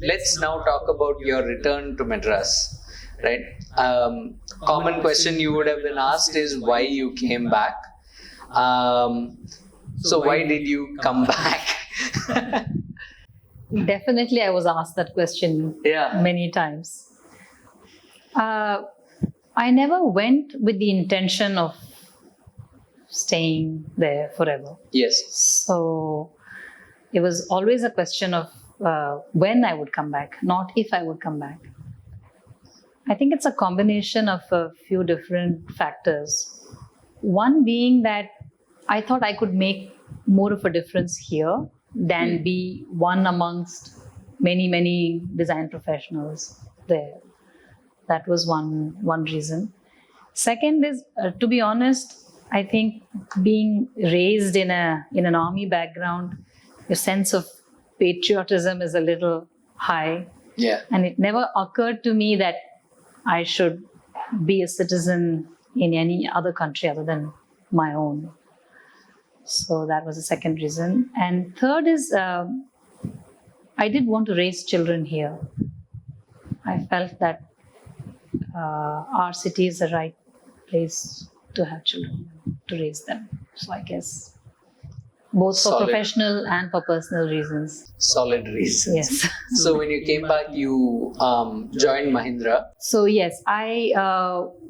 Let's now talk about your return to Madras, right? Common question you would have been asked is why you came back. So why did you come back? Definitely, I was asked that question many times. I never went with the intention of staying there forever. Yes. So it was always a question of when I would come back, not if I would come back. I think it's a combination of a few different factors. One being that I thought I could make more of a difference here than be one amongst many, many design professionals there. That was one reason. Second is, to be honest, I think being raised in an army background, your sense of patriotism is a little high. Yeah. And it never occurred to me that I should be a citizen in any other country other than my own. So that was the second reason. And third is, I did want to raise children here. I felt that our city is the right place to have children, to raise them. So I guess both for professional and for personal reasons. Solid reasons. Yes. So when you came back, you joined Mahindra. So yes, I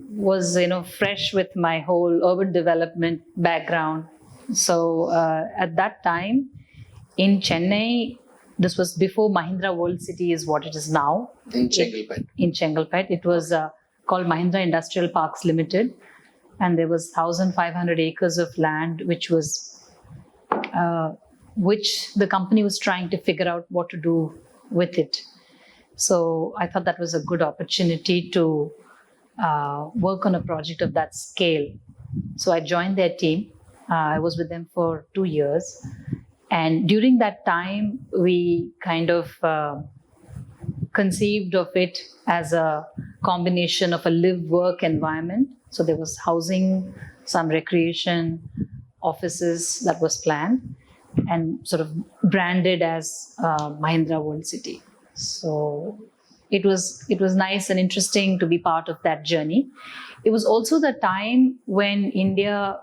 was fresh with my whole urban development background. So at that time in Chennai, this was before Mahindra World City is what it is now. In Chengalpet. In Chengalpet. It was called Mahindra Industrial Parks Limited. And there was 1,500 acres of land, which the company was trying to figure out what to do with it. So I thought that was a good opportunity to work on a project of that scale. So I joined their team. I was with them for 2 years. And during that time, we kind of conceived of it as a combination of a live-work environment. So there was housing, some recreation, offices that was planned and sort of branded as Mahindra World City. So it was nice and interesting to be part of that journey. It was also the time when India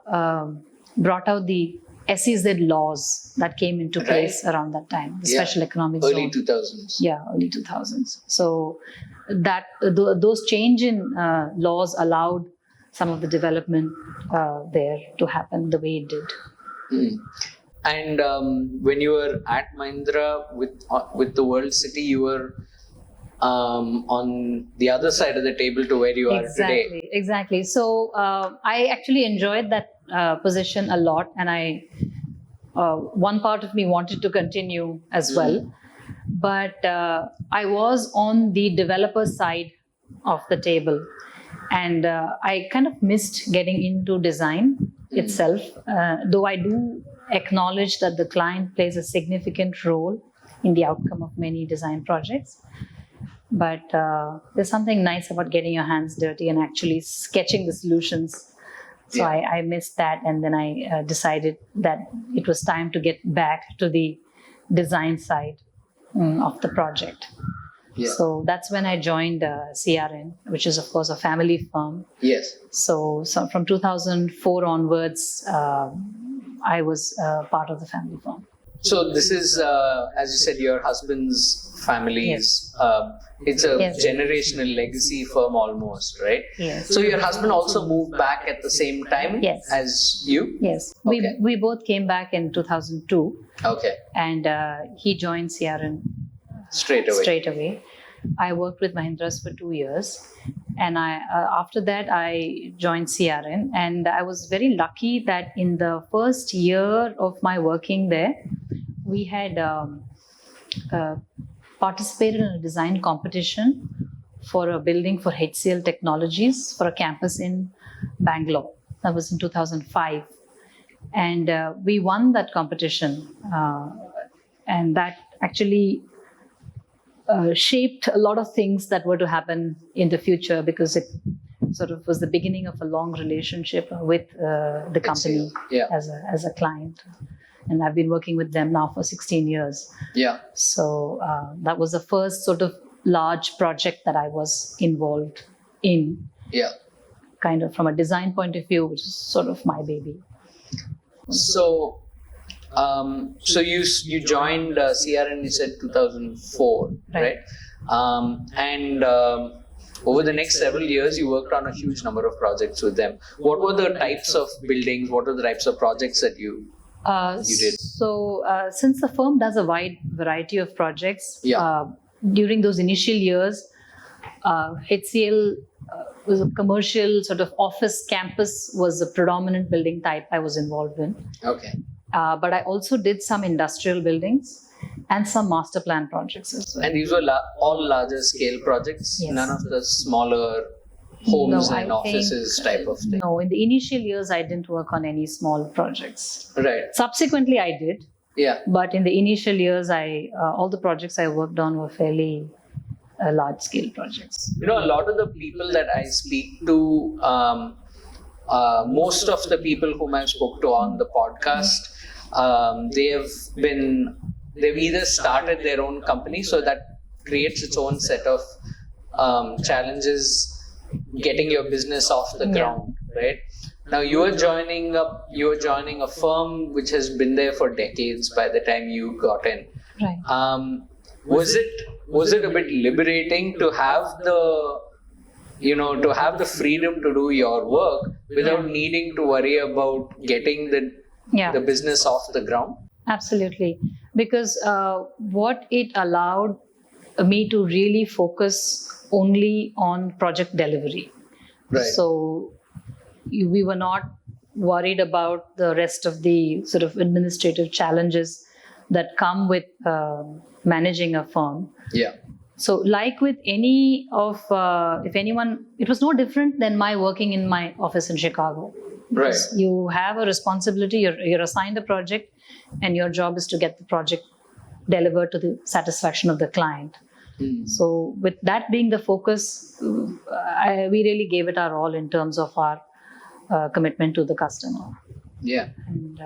brought out the SEZ laws that came into place around that time, the special economic zone. Early 2000s. Yeah, early 2000s. So that those change in laws allowed some of the development there to happen the way it did. And when you were at Mahindra with the World City, you were on the other side of the table to where you are today. Exactly. So I actually enjoyed that position a lot, and one part of me wanted to continue as well. But I was on the developer side of the table. And I kind of missed getting into design itself, though I do acknowledge that the client plays a significant role in the outcome of many design projects. But there's something nice about getting your hands dirty and actually sketching the solutions. So I missed that, and then I decided that it was time to get back to the design side of the project. Yeah. So that's when I joined CRN, which is, of course, a family firm. Yes. So from 2004 onwards, I was part of the family firm. So this is, as you said, your husband's family's, it's a generational legacy firm almost, right? Yes. So your husband also moved back at the same time as you? Yes. Okay. We both came back in 2002. Okay. And he joined CRN straight away. I worked with Mahindras for 2 years, and after that I joined CRN, and I was very lucky that in the first year of my working there, we had participated in a design competition for a building for HCL Technologies for a campus in Bangalore. That was in 2005, and we won that competition, and that actually shaped a lot of things that were to happen in the future, because it sort of was the beginning of a long relationship with the company as a client. and I've been working with them now for 16 years. Yeah. So that was the first sort of large project that I was involved in, Yeah. kind of from a design point of view, which is sort of my baby. So, you joined CRN, you said 2004, right? And over the next several years, you worked on a huge number of projects with them. What were the types of buildings? What were the types of projects that you did? So, since the firm does a wide variety of projects, Yeah. During those initial years, HCL was a commercial sort of office campus was a predominant building type I was involved in. Okay. But I also did some industrial buildings and some master plan projects as well. And these were all larger scale projects, Yes. none of the smaller homes No, and I offices think, type of thing. No, in the initial years, I didn't work on any small projects. Right. Subsequently, I did. Yeah. But in the initial years, all the projects I worked on were fairly large scale projects. You know, a lot of the people that I speak to, most of the people whom I've spoke to on the podcast, they've either started their own company, so that creates its own set of challenges getting your business off the ground, right? Now you are joining a firm which has been there for decades by the time you got in. Right. Was it a bit liberating to have the freedom to do your work without needing to worry about getting the business off the ground? Absolutely. Because what it allowed me to really focus only on project delivery. Right. So we were not worried about the rest of the sort of administrative challenges that come with managing a firm. Yeah. So like with any of, if anyone, it was no different than my working in my office in Chicago. Right. Because you have a responsibility, you're assigned a project, and your job is to get the project delivered to the satisfaction of the client. So with that being the focus, we really gave it our all in terms of our commitment to the customer. Yeah. And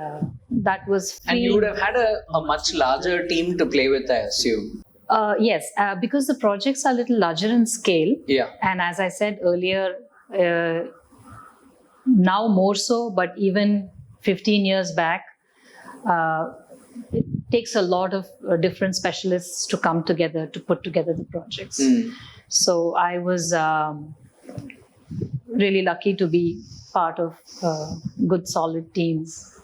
that was free. And you would have had a much larger team to play with, I assume. Yes, because the projects are a little larger in scale. Yeah. And as I said earlier, now more so, but even 15 years back, it takes a lot of different specialists to come together to put together the projects. So I was really lucky to be part of good, solid teams.